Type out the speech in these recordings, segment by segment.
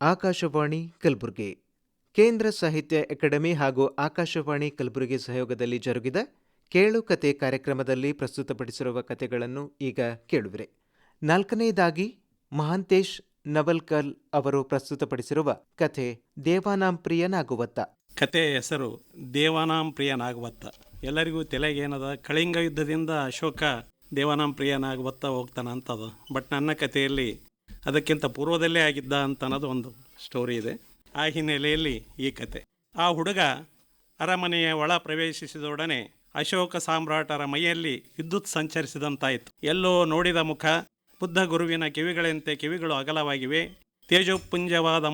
ಆಕಾಶವಾಣಿ ಕಲಬುರಗಿ ಕೇಂದ್ರ ಸಾಹಿತ್ಯ ಅಕಾಡೆಮಿ ಹಾಗೂ ಆಕಾಶವಾಣಿ ಕಲಬುರಗಿ ಸಹಯೋಗದಲ್ಲಿ ಜರುಗಿದ ಕೇಳು ಕತೆ ಕಾರ್ಯಕ್ರಮದಲ್ಲಿ ಪ್ರಸ್ತುತಪಡಿಸಿರುವ ಕತೆಗಳನ್ನು ಈಗ ಕೇಳುವಿರಿ. ನಾಲ್ಕನೆಯದಾಗಿ ಮಹಾಂತೇಶ್ ನವಲ್ಕಲ್ ಅವರು ಪ್ರಸ್ತುತಪಡಿಸಿರುವ ಕಥೆ ದೇವಾನಾಂ ಪ್ರಿಯನಾಗುವತ್ತ. ಕಥೆಯ ಹೆಸರು ದೇವಾನಾಂ ಪ್ರಿಯನಾಗುವತ್ತ. ಎಲ್ಲರಿಗೂ ತಲೆಗೇನದ, ಕಳಿಂಗ ಯುದ್ಧದಿಂದ ಅಶೋಕ ದೇವಾನಾಂ ಪ್ರಿಯನಾಗುವತ್ತ ಹೋಗ್ತಾನ ಅಂತದು. ಬಟ್ ನನ್ನ ಕಥೆಯಲ್ಲಿ ಅದಕ್ಕಿಂತ ಪೂರ್ವದಲ್ಲೇ ಆಗಿದ್ದ ಅಂತ ಅನ್ನೋದು ಒಂದು ಸ್ಟೋರಿ ಇದೆ. ಆ ಹಿನ್ನೆಲೆಯಲ್ಲಿ ಈ ಕತೆ. ಆ ಹುಡುಗ ಅರಮನೆಯ ಒಳ ಪ್ರವೇಶಿಸಿದೊಡನೆ ಅಶೋಕ ಸಾಮ್ರಾಟರ ಮೈಯಲ್ಲಿ ವಿದ್ಯುತ್ ಸಂಚರಿಸಿದಂತಾಯಿತು. ಎಲ್ಲೋ ನೋಡಿದ ಮುಖ, ಬುದ್ಧ ಗುರುವಿನ ಕಿವಿಗಳಂತೆ ಕಿವಿಗಳು ಅಗಲವಾಗಿವೆ. ತೇಜೋಪುಂಜವಾದ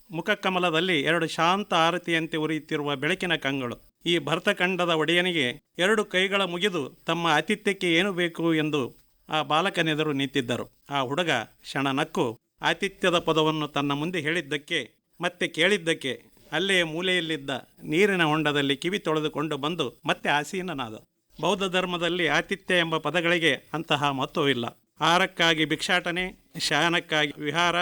ಮುಖಕಮಲದಲ್ಲಿ ಎರಡು ಶಾಂತ ಆರತಿಯಂತೆ ಉರಿಯುತ್ತಿರುವ ಬೆಳಕಿನ ಕಂಗಳು. ಈ ಭರತಖಂಡದ ಒಡೆಯನಿಗೆ ಎರಡು ಕೈಗಳ ಮುಗಿದು ತಮ್ಮ ಆತಿಥ್ಯಕ್ಕೆ ಏನು ಬೇಕು ಎಂದು ಆ ಬಾಲಕನೆದುರು ನಿಂತಿದ್ದರು. ಆ ಹುಡುಗ ಕ್ಷಣ ನಕ್ಕು ಆತಿಥ್ಯದ ಪದವನ್ನು ತನ್ನ ಮುಂದೆ ಹೇಳಿದ್ದಕ್ಕೆ ಮತ್ತೆ ಕೇಳಿದ್ದಕ್ಕೆ ಅಲ್ಲೇ ಮೂಲೆಯಲ್ಲಿದ್ದ ನೀರಿನ ಹೊಂಡದಲ್ಲಿ ಕಿವಿ ತೊಳೆದುಕೊಂಡು ಬಂದು ಮತ್ತೆ ಆಸೀನನಾದ. ಬೌದ್ಧ ಧರ್ಮದಲ್ಲಿ ಆತಿಥ್ಯ ಎಂಬ ಪದಗಳಿಗೆ ಅಂತಹ ಮಹತ್ವವಿಲ್ಲ. ಆಹಾರಕ್ಕಾಗಿ ಭಿಕ್ಷಾಟನೆ, ಶಯನಕ್ಕಾಗಿ ವಿಹಾರ,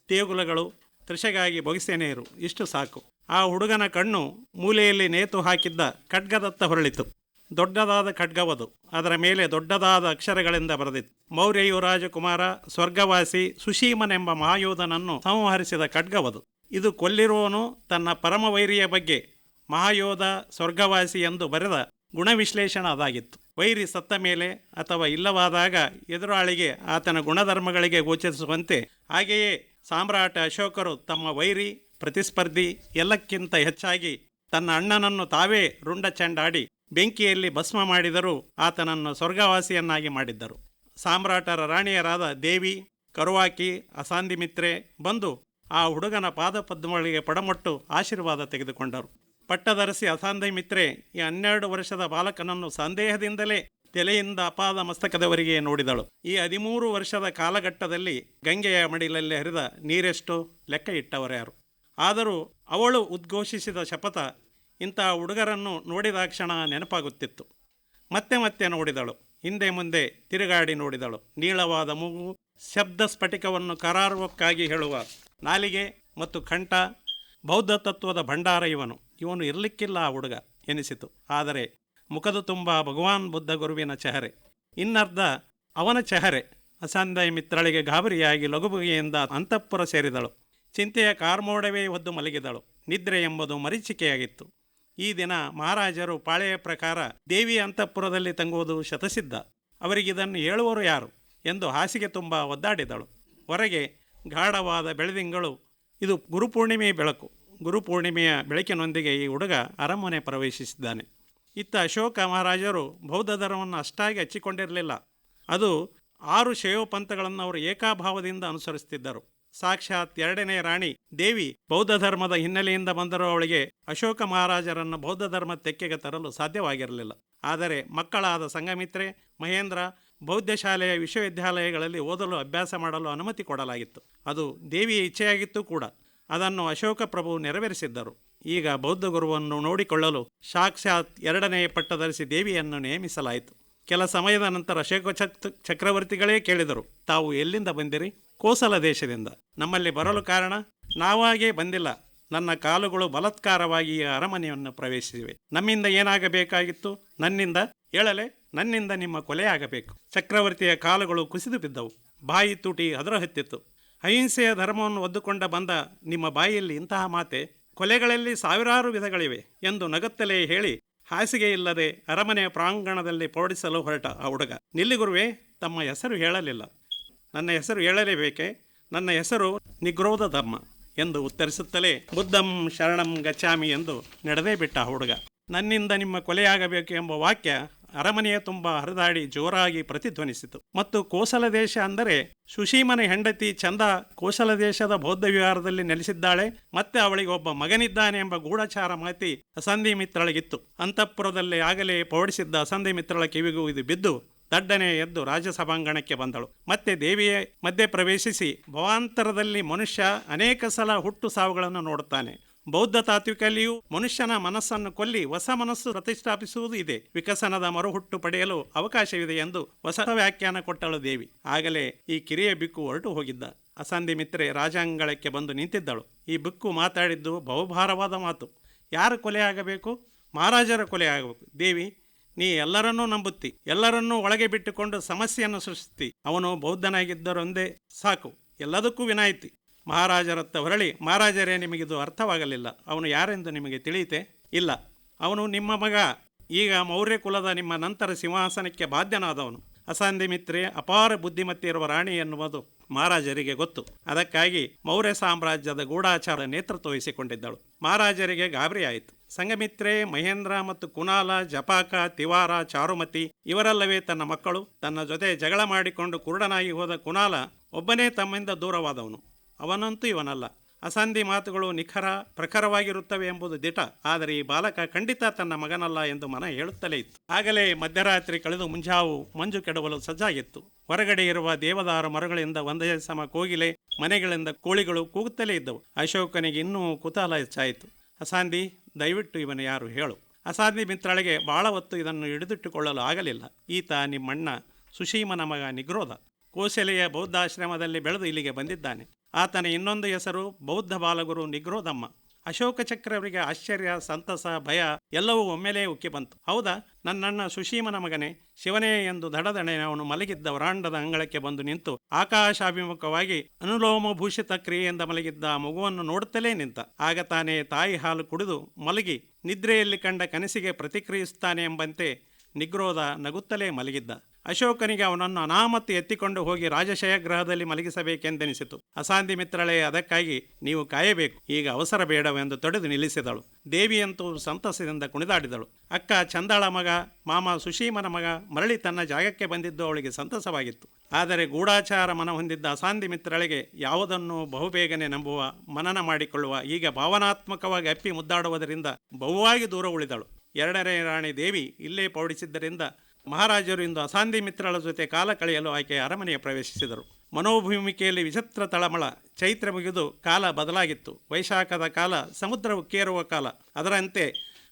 ದೇಗುಲಗಳು, ತೃಷೆಗಾಗಿ ಬೊಗಸೆ ನೀರು, ಇಷ್ಟು ಸಾಕು. ಆ ಹುಡುಗನ ಕಣ್ಣು ಮೂಲೆಯಲ್ಲಿ ನೇತು ಹಾಕಿದ್ದ ಖಡ್ಗದತ್ತ ಹೊರಳಿತು. ದೊಡ್ಡದಾದ ಖಡ್ಗವದು. ಅದರ ಮೇಲೆ ದೊಡ್ಡದಾದ ಅಕ್ಷರಗಳಿಂದ ಬರೆದಿತ್ತು: ಮೌರ್ಯ ಯುವರಾಜಕುಮಾರ, ಸ್ವರ್ಗವಾಸಿ, ಸುಶೀಮನೆಂಬ ಮಹಾಯೋಧನನ್ನು ಸಂಹರಿಸಿದ ಖಡ್ಗವದು. ಇದು ಕೊಲ್ಲಿರುವವನು ತನ್ನ ಪರಮವೈರಿಯ ಬಗ್ಗೆ ಮಹಾಯೋಧ, ಸ್ವರ್ಗವಾಸಿ ಎಂದು ಬರೆದ ಗುಣವಿಶ್ಲೇಷಣ ಅದಾಗಿತ್ತು. ವೈರಿ ಸತ್ತ ಮೇಲೆ ಅಥವಾ ಇಲ್ಲವಾದಾಗ ಎದುರಾಳಿಗೆ ಆತನ ಗುಣಧರ್ಮಗಳಿಗೆ ಗೋಚರಿಸುವಂತೆ ಹಾಗೆಯೇ ಸಾಮ್ರಾಟ ಅಶೋಕರು ತಮ್ಮ ವೈರಿ, ಪ್ರತಿಸ್ಪರ್ಧಿ ಎಲ್ಲಕ್ಕಿಂತ ಹೆಚ್ಚಾಗಿ ತನ್ನ ಅಣ್ಣನನ್ನು ತಾವೇ ರುಂಡ ಚೆಂಡಾಡಿ ಬೆಂಕಿಯಲ್ಲಿ ಭಸ್ಮ ಮಾಡಿದರೂ ಆತನನ್ನು ಸ್ವರ್ಗವಾಸಿಯನ್ನಾಗಿ ಮಾಡಿದ್ದರು. ಸಾಮ್ರಾಟರ ರಾಣಿಯರಾದ ದೇವಿ, ಕರುವಾಕಿ, ಅಸಾಂದಿಮಿತ್ರೆ ಬಂದು ಆ ಹುಡುಗನ ಪಾದಪದ್ಮಗಳಿಗೆ ಪಡಮೊಟ್ಟು ಆಶೀರ್ವಾದ ತೆಗೆದುಕೊಂಡರು. ಪಟ್ಟದರಸಿ ಅಸಾಂದಿಮಿತ್ರೆ ಈ 12 ವರ್ಷದ ಬಾಲಕನನ್ನು ಸಂದೇಹದಿಂದಲೇ ತಲೆಯಿಂದ ಅಪಾದ ಮಸ್ತಕದವರೆಗೆ ನೋಡಿದಳು. ಈ 13 ವರ್ಷದ ಕಾಲಘಟ್ಟದಲ್ಲಿ ಗಂಗೆಯ ಮಡಿಲಲ್ಲಿ ಹರಿದ ನೀರೆಷ್ಟು ಲೆಕ್ಕ ಇಟ್ಟವರ್ಯಾರು. ಆದರೂ ಅವಳು ಉದ್ಘೋಷಿಸಿದ ಶಪಥ ಇಂಥ ಹುಡುಗರನ್ನು ನೋಡಿದಾಕ್ಷಣ ನೆನಪಾಗುತ್ತಿತ್ತು. ಮತ್ತೆ ಮತ್ತೆ ನೋಡಿದಳು. ಹಿಂದೆ ಮುಂದೆ ತಿರುಗಾಡಿ ನೋಡಿದಳು. ನೀಳವಾದ ಮೂಗು, ಶಬ್ದ ಸ್ಫಟಿಕವನ್ನು ಕರಾರುವಕ್ಕಾಗಿ ಹೇಳುವ ನಾಲಿಗೆ ಮತ್ತು ಕಂಠ, ಬೌದ್ಧ ತತ್ವದ ಭಂಡಾರ. ಇವನು ಇರಲಿಕ್ಕಿಲ್ಲ ಆ ಹುಡುಗ ಎನಿಸಿತು. ಆದರೆ ಮುಖದ ತುಂಬ ಭಗವಾನ್ ಬುದ್ಧ ಗುರುವಿನ ಚೆಹರೆ, ಇನ್ನರ್ಧ ಅವನ ಚೆಹರೆ. ಅಸಾಂಧ್ಯ ಮಿತ್ರಳಿಗೆ ಗಾಬರಿಯಾಗಿ ಲಘುಬಗೆಯಿಂದ ಅಂತಃಪುರ ಸೇರಿದಳು. ಚಿಂತೆಯ ಕಾರ್ಮೋಡವೇ ಹೊದ್ದು ಮಲಗಿದಳು. ನಿದ್ರೆ ಎಂಬುದು ಮರೀಚಿಕೆಯಾಗಿತ್ತು. ಈ ದಿನ ಮಹಾರಾಜರು ಪಾಳೆಯ ಪ್ರಕಾರ ದೇವಿ ಅಂತಃಪುರದಲ್ಲಿ ತಂಗುವುದು ಶತಸಿದ್ಧ. ಅವರಿಗಿದನ್ನು ಹೇಳುವವರು ಯಾರು ಎಂದು ಹಾಸಿಗೆ ತುಂಬ ಒದ್ದಾಡಿದಳು. ಹೊರಗೆ ಗಾಢವಾದ ಬೆಳದಿಂಗಳು. ಇದು ಗುರುಪೂರ್ಣಿಮೆಯ ಬೆಳಕು. ಗುರುಪೂರ್ಣಿಮೆಯ ಬೆಳಕಿನೊಂದಿಗೆ ಈ ಹುಡುಗ ಅರಮನೆ ಪ್ರವೇಶಿಸಿದ್ದಾನೆ. ಇತ್ತ ಅಶೋಕ ಮಹಾರಾಜರು ಬೌದ್ಧ ಧರ್ಮವನ್ನು ಅಷ್ಟಾಗಿ ಹಚ್ಚಿಕೊಂಡಿರಲಿಲ್ಲ. ಅದು 6 ಶೈವಪಂಥಗಳನ್ನು ಅವರು ಏಕಾಭಾವದಿಂದ ಅನುಸರಿಸುತ್ತಿದ್ದರು. ಸಾಕ್ಷಾತ್ 2ನೇ ರಾಣಿ ದೇವಿ ಬೌದ್ಧ ಧರ್ಮದ ಹಿನ್ನೆಲೆಯಿಂದ ಬಂದರೂ ಅವಳಿಗೆ ಅಶೋಕ ಮಹಾರಾಜರನ್ನು ಬೌದ್ಧ ಧರ್ಮ ತೆಕ್ಕೆಗೆ ತರಲು ಸಾಧ್ಯವಾಗಿರಲಿಲ್ಲ. ಆದರೆ ಮಕ್ಕಳಾದ ಸಂಘಮಿತ್ರೆ, ಮಹೇಂದ್ರ ಬೌದ್ಧ ಶಾಲೆಯ ವಿಶ್ವವಿದ್ಯಾಲಯಗಳಲ್ಲಿ ಓದಲು ಅಭ್ಯಾಸ ಮಾಡಲು ಅನುಮತಿ ಕೊಡಲಾಗಿತ್ತು. ಅದು ದೇವಿಯ ಇಚ್ಛೆಯಾಗಿತ್ತು ಕೂಡ. ಅದನ್ನು ಅಶೋಕ ಪ್ರಭು ನೆರವೇರಿಸಿದ್ದರು. ಈಗ ಬೌದ್ಧ ಗುರುವನ್ನು ನೋಡಿಕೊಳ್ಳಲು ಸಾಕ್ಷಾತ್ 2ನೇ ಪಟ್ಟಧರಿಸಿ ದೇವಿಯನ್ನು ನೇಮಿಸಲಾಯಿತು. ಕೆಲ ಸಮಯದ ನಂತರ ಅಶೋಕ ಚಕ್ರವರ್ತಿಗಳೇ ಕೇಳಿದರು, ತಾವು ಎಲ್ಲಿಂದ ಬಂದಿರಿ? ಕೋಸಲ ದೇಶದಿಂದ. ನಮ್ಮಲ್ಲಿ ಬರಲು ಕಾರಣ? ನಾವಾಗೇ ಬಂದಿಲ್ಲ. ನನ್ನ ಕಾಲುಗಳು ಬಲಾತ್ಕಾರವಾಗಿ ಈ ಅರಮನೆಯನ್ನು ಪ್ರವೇಶಿಸಿವೆ. ನಮ್ಮಿಂದ ಏನಾಗಬೇಕಾಗಿತ್ತು? ನನ್ನಿಂದ ಹೇಳಲೆ? ನನ್ನಿಂದ ನಿಮ್ಮ ಕೊಲೆಯಾಗಬೇಕು. ಚಕ್ರವರ್ತಿಯ ಕಾಲುಗಳು ಕುಸಿದು ಬಿದ್ದವು. ಬಾಯಿ ತುಟಿ ಅದರ ಹತ್ತಿತ್ತು. ಅಹಿಂಸೆಯ ಧರ್ಮವನ್ನು ಒದ್ದುಕೊಂಡ ಬಂದ ನಿಮ್ಮ ಬಾಯಿಯಲ್ಲಿ ಇಂತಹ ಮಾತೆ? ಕೊಲೆಗಳಲ್ಲಿ ಸಾವಿರಾರು ವಿಧಗಳಿವೆ ಎಂದು ನಗುತ್ತಲೇ ಹೇಳಿ ಹಾಸಿಗೆ ಇಲ್ಲದೆ ಅರಮನೆಯ ಪ್ರಾಂಗಣದಲ್ಲಿ ಪೋಡಿಸಲು ಹೊರಟ ಆ ಹುಡುಗ. ನಿಲ್ಲಿ ಗುರುವೇ, ತಮ್ಮ ಹೆಸರು ಹೇಳಲಿಲ್ಲ. ನನ್ನ ಹೆಸರು ಹೇಳಲೇಬೇಕೆ? ನನ್ನ ಹೆಸರು ನಿಗ್ರೋಧ ಧರ್ಮ ಎಂದು ಉತ್ತರಿಸುತ್ತಲೇ ಬುದ್ಧಂ ಶರಣಂ ಗಚ್ಚಾಮಿ ಎಂದು ನಡೆದೇ ಬಿಟ್ಟ ಹುಡುಗ. ನನ್ನಿಂದ ನಿಮ್ಮ ಕೊಲೆಯಾಗಬೇಕು ಎಂಬ ವಾಕ್ಯ ಅರಮನೆಯ ತುಂಬ ಹರಿದಾಡಿ ಜೋರಾಗಿ ಪ್ರತಿಧ್ವನಿಸಿತು. ಮತ್ತು ಕೋಸಲ ದೇಶ ಅಂದರೆ ಸುಶೀಮನ ಹೆಂಡತಿ ಚಂದ ಕೋಸಲ ದೇಶದ ಬೌದ್ಧ ವಿಹಾರದಲ್ಲಿ ನೆಲೆಸಿದ್ದಾಳೆ. ಮತ್ತೆ ಅವಳಿಗೆ ಒಬ್ಬ ಮಗನಿದ್ದಾನೆ ಎಂಬ ಗೂಢಚಾರ ಮಾಹಿತಿ ಅಸಂಧಿ ಮಿತ್ರಳಿಗಿತ್ತು. ಅಂತಃಪುರದಲ್ಲಿ ಆಗಲೇ ಪೌಡಿಸಿದ್ದ ಅಸಂಧಿ ಮಿತ್ರಳ ಕಿವಿಗೂ ಇದು ಬಿದ್ದು ದಡ್ಡನೆ ಎದ್ದು ರಾಜಸಭಾಂಗಣಕ್ಕೆ ಬಂದಳು. ಮತ್ತೆ ದೇವಿಯ ಮಧ್ಯೆ ಪ್ರವೇಶಿಸಿ, ಭವಾಂತರದಲ್ಲಿ ಮನುಷ್ಯ ಅನೇಕ ಸಲ ಹುಟ್ಟು ಸಾವುಗಳನ್ನು ನೋಡುತ್ತಾನೆ. ಬೌದ್ಧ ತಾತ್ವಿಕಲ್ಲಿಯೂ ಮನುಷ್ಯನ ಮನಸ್ಸನ್ನು ಕೊಲ್ಲಿ ಹೊಸ ಮನಸ್ಸು ಪ್ರತಿಷ್ಠಾಪಿಸುವುದು ಇದೆ. ವಿಕಸನದ ಮರುಹುಟ್ಟು ಪಡೆಯಲು ಅವಕಾಶವಿದೆ ಎಂದು ಹೊಸ ವ್ಯಾಖ್ಯಾನ ಕೊಟ್ಟಳು ದೇವಿ. ಆಗಲೇ ಈ ಕಿರಿಯ ಬಿಕ್ಕು ಹೊರಟು ಹೋಗಿದ್ದ. ಅಸಂಧಿ ಮಿತ್ರೆ ರಾಜಾಂಗಳಕ್ಕೆ ಬಂದು ನಿಂತಿದ್ದಳು. ಈ ಬಿಕ್ಕು ಮಾತಾಡಿದ್ದು ಬಹುಭಾರವಾದ ಮಾತು. ಯಾರು ಕೊಲೆ ಆಗಬೇಕು? ಮಹಾರಾಜರ ಕೊಲೆ ಆಗಬೇಕು. ದೇವಿ, ನೀ ಎಲ್ಲರನ್ನೂ ನಂಬುತ್ತಿ, ಎಲ್ಲರನ್ನೂ ಒಳಗೆ ಬಿಟ್ಟುಕೊಂಡು ಸಮಸ್ಯೆಯನ್ನು ಸೃಷ್ಟಿಸ್ತಿ. ಅವನು ಬೌದ್ಧನಾಗಿದ್ದರೊಂದೇ ಸಾಕು, ಎಲ್ಲದಕ್ಕೂ ವಿನಾಯಿತಿ. ಮಹಾರಾಜರತ್ತ ಹೊರಳಿ, ಮಹಾರಾಜರೇ, ನಿಮಗಿದು ಅರ್ಥವಾಗಲಿಲ್ಲ. ಅವನು ಯಾರೆಂದು ನಿಮಗೆ ತಿಳಿಯಿತೆ? ಇಲ್ಲ, ಅವನು ನಿಮ್ಮ ಮಗ, ಈಗ ಮೌರ್ಯ ಕುಲದ ನಿಮ್ಮ ನಂತರ ಸಿಂಹಾಸನಕ್ಕೆ ಬಾಧ್ಯನಾದವನು. ಅಸಂಧಿ ಮಿತ್ರೆ ಅಪಾರ ಬುದ್ಧಿಮತ್ತೆ ಇರುವ ರಾಣಿ ಎನ್ನುವುದು ಮಹಾರಾಜರಿಗೆ ಗೊತ್ತು. ಅದಕ್ಕಾಗಿ ಮೌರ್ಯ ಸಾಮ್ರಾಜ್ಯದ ಗೂಢಾಚಾರ ನೇತೃತ್ವ ವಹಿಸಿಕೊಂಡಿದ್ದಳು. ಮಹಾರಾಜರಿಗೆ ಗಾಬರಿಯಾಯಿತು. ಸಂಘಮಿತ್ರೆ, ಮಹೇಂದ್ರ ಮತ್ತು ಕುನಾಲ, ಜಪಾಕ, ತಿವಾರ, ಚಾರುಮತಿ ಇವರೆಲ್ಲವೇ ತನ್ನ ಮಕ್ಕಳು. ತನ್ನ ಜೊತೆ ಜಗಳ ಮಾಡಿಕೊಂಡು ಕುರುಡನಾಗಿ ಹೋದ ಕುನಾಲ ಒಬ್ಬನೇ ತಮ್ಮಿಂದ ದೂರವಾದವನು. ಅವನಂತೂ ಇವನಲ್ಲ. ಅಸಂಧಿ ಮಾತುಗಳು ನಿಖರ ಪ್ರಖರವಾಗಿರುತ್ತವೆ ಎಂಬುದು ದಿಟ. ಆದರೆ ಈ ಬಾಲಕ ಖಂಡಿತ ತನ್ನ ಮಗನಲ್ಲ ಎಂದು ಮನ ಹೇಳುತ್ತಲೇ ಇತ್ತು. ಆಗಲೇ ಮಧ್ಯರಾತ್ರಿ ಕಳೆದು ಮುಂಜಾವು ಮಂಜು ಕೆಡವಲು ಸಜ್ಜಾಗಿತ್ತು. ಹೊರಗಡೆ ಇರುವ ದೇವದಾರ ಮರಗಳಿಂದ ಒಂದೇ ಸಮ ಕೋಗಿಲೆ, ಮನೆಗಳಿಂದ ಕೋಳಿಗಳು ಕೂಗುತ್ತಲೇ ಇದ್ದವು. ಅಶೋಕನಿಗೆ ಇನ್ನೂ ಕುತೂಹಲ ಹೆಚ್ಚಾಯಿತು. ಅಸಂಧಿ, ದಯವಿಟ್ಟು ಇವನು ಯಾರು ಹೇಳು. ಅಸಂಧಿ ಮಿತ್ರಳಿಗೆ ಬಹಳ ಹೊತ್ತು ಇದನ್ನು ಹಿಡಿದಿಟ್ಟುಕೊಳ್ಳಲು ಆಗಲಿಲ್ಲ. ಈತ ನಿಮ್ಮಣ್ಣ ಸುಶೀಮನ ಮಗ ನಿಗ್ರೋಧ. ಕೋಸಲೆಯ ಬೌದ್ಧಾಶ್ರಮದಲ್ಲಿ ಬೆಳೆದು ಇಲ್ಲಿಗೆ ಬಂದಿದ್ದಾನೆ. ಆತನ ಇನ್ನೊಂದು ಹೆಸರು ಬೌದ್ಧ ಬಾಲಗುರು ನಿಗ್ರೋಧಮ್ಮ. ಅಶೋಕ ಚಕ್ರವರಿಗೆ ಆಶ್ಚರ್ಯ, ಸಂತಸ, ಭಯ ಎಲ್ಲವೂ ಒಮ್ಮೆಲೇ ಉಕ್ಕಿ ಬಂತು. ಹೌದಾ, ನನ್ನಣ್ಣ ಸುಶೀಮನ ಮಗನೇ, ಶಿವನೇ ಎಂದು ದಡದಣೆ ಅವನು ಮಲಗಿದ್ದ ವರಾಂಡದ ಅಂಗಳಕ್ಕೆ ಬಂದು ನಿಂತು ಆಕಾಶಾಭಿಮುಖವಾಗಿ ಅನುಲೋಮ ಭೂಷಿತ ಕ್ರಿಯೆಯಿಂದ ಮಲಗಿದ್ದ ಮಗುವನ್ನು ನೋಡುತ್ತಲೇ ನಿಂತ. ಆಗ ತಾನೇ ತಾಯಿ ಹಾಲು ಕುಡಿದು ಮಲಗಿ ನಿದ್ರೆಯಲ್ಲಿ ಕಂಡ ಕನಸಿಗೆ ಪ್ರತಿಕ್ರಿಯಿಸುತ್ತಾನೆ ಎಂಬಂತೆ ನಿಗ್ರೋಧ ನಗುತ್ತಲೇ ಮಲಗಿದ್ದ. ಅಶೋಕನಿಗೆ ಅವನನ್ನು ಅನಾಮತ್ತು ಎತ್ತಿಕೊಂಡು ಹೋಗಿ ರಾಜಶಯಗ್ರಹದಲ್ಲಿ ಮಲಗಿಸಬೇಕೆಂದೆನಿಸಿತು. ಅಸಂಧಿ ಮಿತ್ರಳೇ, ಅದಕ್ಕಾಗಿ ನೀವು ಕಾಯಬೇಕು, ಈಗ ಅವಸರ ಬೇಡವೆಂದು ತೊಡೆದು ನಿಲ್ಲಿಸಿದಳು. ದೇವಿಯಂತೂ ಸಂತಸದಿಂದ ಕುಣಿದಾಡಿದಳು. ಅಕ್ಕ ಚಂದಾಳ ಮಗ, ಮಾಮ ಸುಶೀಮನ ಮಗ ಮರಳಿ ತನ್ನ ಜಾಗಕ್ಕೆ ಬಂದಿದ್ದು ಅವಳಿಗೆ ಸಂತಸವಾಗಿತ್ತು. ಆದರೆ ಗೂಢಾಚಾರ ಮನ ಹೊಂದಿದ್ದ ಅಸಂಧಿ ಮಿತ್ರಳಿಗೆ ಯಾವುದನ್ನು ಬಹುಬೇಗನೆ ನಂಬುವ, ಮನನ ಮಾಡಿಕೊಳ್ಳುವ, ಈಗ ಭಾವನಾತ್ಮಕವಾಗಿ ಅಪ್ಪಿ ಮುದ್ದಾಡುವುದರಿಂದ ಬಹುವಾಗಿ ದೂರ ಉಳಿದಳು. ಎರಡನೇ ರಾಣಿ ದೇವಿ ಇಲ್ಲೇ ಪೌಡಿಸಿದ್ದರಿಂದ ಮಹಾರಾಜರು ಇಂದು ಅಸಂಧಿ ಮಿತ್ರಳ ಜೊತೆ ಕಾಲ ಕಳೆಯಲು ಆಕೆ ಅರಮನೆಯ ಪ್ರವೇಶಿಸಿದರು. ಮನೋಭೂಮಿಕೆಯಲ್ಲಿ ವಿಚಿತ್ರ ತಳಮಳ. ಚೈತ್ರ ಮುಗಿದು ಕಾಲ ಬದಲಾಗಿತ್ತು. ವೈಶಾಖದ ಕಾಲ ಸಮುದ್ರ ಉಕ್ಕೇರುವ ಕಾಲ. ಅದರಂತೆ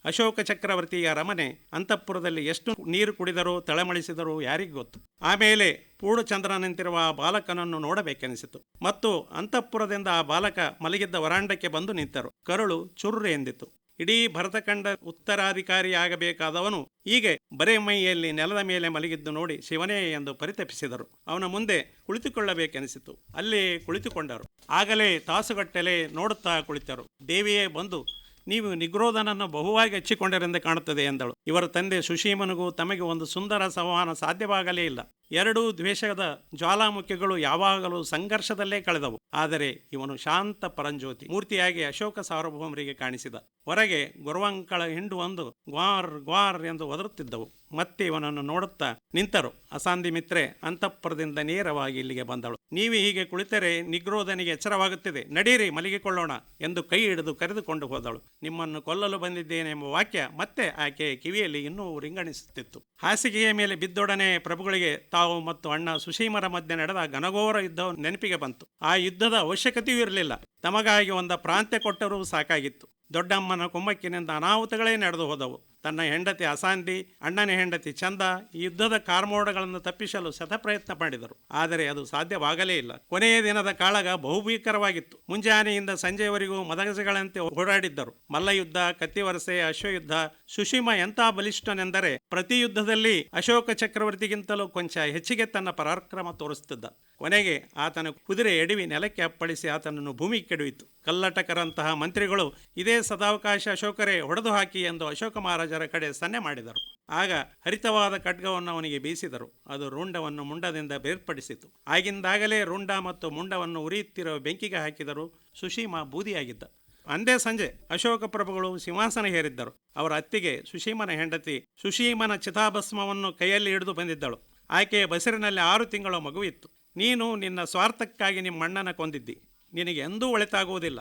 ಅಶೋಕ ಚಕ್ರವರ್ತಿಯ ಅರಮನೆ ಅಂತಃಪುರದಲ್ಲಿ ಎಷ್ಟು ನೀರು ಕುಡಿದರೂ ತಳಮಳಿಸಿದರೂ ಯಾರಿಗೂ ಗೊತ್ತು. ಆಮೇಲೆ ಪೂರ್ಣಚಂದ್ರನಂತಿರುವ ಆ ಬಾಲಕನನ್ನು ನೋಡಬೇಕೆನಿಸಿತು. ಮತ್ತು ಅಂತಃಪುರದಿಂದ ಆ ಬಾಲಕ ಮಲಗಿದ್ದ ವರಾಂಡಕ್ಕೆ ಬಂದು ನಿಂತರು. ಕರುಳು ಚುರ್ರು ಎಂದಿತು. ಇಡೀ ಭರತಖಂಡ ಉತ್ತರಾಧಿಕಾರಿಯಾಗಬೇಕಾದವನು ಹೀಗೆ ಬರೇ ಮೈಯಲ್ಲಿ ನೆಲದ ಮೇಲೆ ಮಲಗಿದ್ದು ನೋಡಿ ಶಿವನೇ ಎಂದು ಪರಿತಪಿಸಿದರು. ಅವನ ಮುಂದೆ ಕುಳಿತುಕೊಳ್ಳಬೇಕೆನಿಸಿತು. ಅಲ್ಲೇ ಕುಳಿತುಕೊಂಡರು. ಆಗಲೇ ತಾಸುಗಟ್ಟಲೆ ನೋಡುತ್ತಾ ಕುಳಿತರು. ದೇವಿಯೇ ಬಂದು, ನೀವು ನಿಗ್ರೋಧನನ್ನು ಬಹುವಾಗಿ ಹಚ್ಚಿಕೊಂಡರೆಂದು ಕಾಣುತ್ತದೆ ಎಂದಳು. ಇವರ ತಂದೆ ಸುಶೀಮನಿಗೂ ತಮಗೆ ಒಂದು ಸುಂದರ ಸಂವಹನ ಸಾಧ್ಯವಾಗಲೇ ಇಲ್ಲ. ಎರಡೂ ದ್ವೇಷದ ಜ್ವಾಲಾಮುಖಿಗಳು ಯಾವಾಗಲೂ ಸಂಘರ್ಷದಲ್ಲೇ ಕಳೆದವು. ಆದರೆ ಇವನು ಶಾಂತ ಪರಂಜ್ಯೋತಿ ಮೂರ್ತಿಯಾಗಿ ಅಶೋಕ ಸಾರ್ವಭೌಮರಿಗೆ ಕಾಣಿಸಿದ. ಹೊರಗೆ ಗುರವಂಕಳ ಹಿಂಡು ಒಂದು ಗ್ವಾರ್ ಗ್ವಾರ್ ಎಂದು ಒದರುತ್ತಿದ್ದವು. ಮತ್ತೆ ಇವನನ್ನು ನೋಡುತ್ತಾ ನಿಂತರು. ಅಸಂಧಿ ಮಿತ್ರೆ ಅಂತಃಪುರದಿಂದ ನೇರವಾಗಿ ಇಲ್ಲಿಗೆ ಬಂದಳು. ನೀವು ಹೀಗೆ ಕುಳಿತರೆ ನಿಗ್ರೋಧನಿಗೆ ಎಚ್ಚರವಾಗುತ್ತಿದೆ, ನಡೀರಿ ಮಲಗಿಕೊಳ್ಳೋಣ ಎಂದು ಕೈ ಹಿಡಿದು ಕರೆದುಕೊಂಡು ಹೋದಳು. ನಿಮ್ಮನ್ನು ಕೊಲ್ಲಲು ಬಂದಿದ್ದೇನೆ ಎಂಬ ವಾಕ್ಯ ಮತ್ತೆ ಆಕೆ ಕಿವಿಯಲ್ಲಿ ಇನ್ನೂ ರಿಂಗಣಿಸುತ್ತಿತ್ತು. ಹಾಸಿಗೆಯ ಮೇಲೆ ಬಿದ್ದೊಡನೆ ಪ್ರಭುಗಳಿಗೆ ತಾವು ಮತ್ತು ಅಣ್ಣ ಸುಶೀಮರ ಮಧ್ಯೆ ನಡೆದ ಘನಘೋರ ಯುದ್ಧ ನೆನಪಿಗೆ ಬಂತು. ಆ ಯುದ್ಧದ ಅವಶ್ಯಕತೆಯೂ ಇರಲಿಲ್ಲ. ತಮಗಾಗಿ ಒಂದು ಪ್ರಾಂತ್ಯ ಕೊಟ್ಟರೂ ಸಾಕಾಗಿತ್ತು. ದೊಡ್ಡಮ್ಮನ ಕುಮ್ಮಕ್ಕಿನಿಂದ ಅನಾಹುತಗಳೇ ನಡೆದು ಹೋದವು. ತನ್ನ ಹೆಂಡತಿ ಅಸಂಧಿ, ಅಣ್ಣನ ಹೆಂಡತಿ ಚಂದ ಈ ಯುದ್ಧದ ಕಾರ್ಮೋಡಗಳನ್ನು ತಪ್ಪಿಸಲು ಶತಪ್ರಯತ್ನ ಮಾಡಿದರು. ಆದರೆ ಅದು ಸಾಧ್ಯವಾಗಲೇ ಇಲ್ಲ. ಕೊನೆಯ ದಿನದ ಕಾಳಗ ಬಹುಭೀಕರವಾಗಿತ್ತು. ಮುಂಜಾನೆಯಿಂದ ಸಂಜೆಯವರೆಗೂ ಮದಗಜಗಳಂತೆ ಓಡಾಡಿದ್ದರು. ಮಲ್ಲಯುದ್ಧ, ಕತ್ತಿವರಸೆ, ಅಶ್ವಯುದ್ಧ. ಸುಶೀಮ ಎಂಥ ಬಲಿಷ್ಠನೆಂದರೆ ಪ್ರತಿ ಯುದ್ಧದಲ್ಲಿ ಅಶೋಕ ಚಕ್ರವರ್ತಿಗಿಂತಲೂ ಕೊಂಚ ಹೆಚ್ಚಿಗೆ ತನ್ನ ಪರಾಕ್ರಮ ತೋರಿಸುತ್ತಿದ್ದ. ಕೊನೆಗೆ ಆತನ ಕುದುರೆ ಎಡವಿ ನೆಲಕ್ಕೆ ಅಪ್ಪಳಿಸಿ ಆತನನ್ನು ಭೂಮಿಗೆ ಕೆಡವಿತು. ಕಲ್ಲಟಕರಂತಹ ಮಂತ್ರಿಗಳು ಇದೇ ಸದಾವಕಾಶ ಅಶೋಕರೇ ಹೊಡೆದು ಹಾಕಿ ಎಂದು ಅಶೋಕ ಮಹಾರಾಜರ ಕಡೆ ಸನ್ನೆ ಮಾಡಿದರು. ಆಗ ಹರಿತವಾದ ಖಡ್ಗವನ್ನು ಅವನಿಗೆ ಬೀಸಿದರು. ಅದು ರುಂಡವನ್ನು ಮುಂಡದಿಂದ ಬೇರ್ಪಡಿಸಿತು. ಆಗಿಂದಾಗಲೇ ರುಂಡ ಮತ್ತು ಮುಂಡವನ್ನು ಉರಿಯುತ್ತಿರುವ ಬೆಂಕಿಗೆ ಹಾಕಿದರು. ಸುಶೀಮ ಬೂದಿಯಾಗಿದ್ದ. ಅಂದೇ ಸಂಜೆ ಅಶೋಕ ಪ್ರಭುಗಳು ಸಿಂಹಾಸನ ಹೇರಿದ್ದರು. ಅವರ ಅತ್ತಿಗೆ ಸುಶೀಮನ ಹೆಂಡತಿ ಸುಶೀಮನ ಚಿತಾಭಸ್ಮವನ್ನು ಕೈಯಲ್ಲಿ ಹಿಡಿದು ಬಂದಿದ್ದಳು. ಆಕೆಯ ಬಸಿರಿನಲ್ಲಿ 6 ತಿಂಗಳ ಮಗುವಿತ್ತು. ನೀನು ನಿನ್ನ ಸ್ವಾರ್ಥಕ್ಕಾಗಿ ನಿಮ್ಮ ಅಣ್ಣನ ಕೊಂದಿದ್ದಿ. ನಿನಗೆ ಎಂದೂ ಒಳಿತಾಗುವುದಿಲ್ಲ.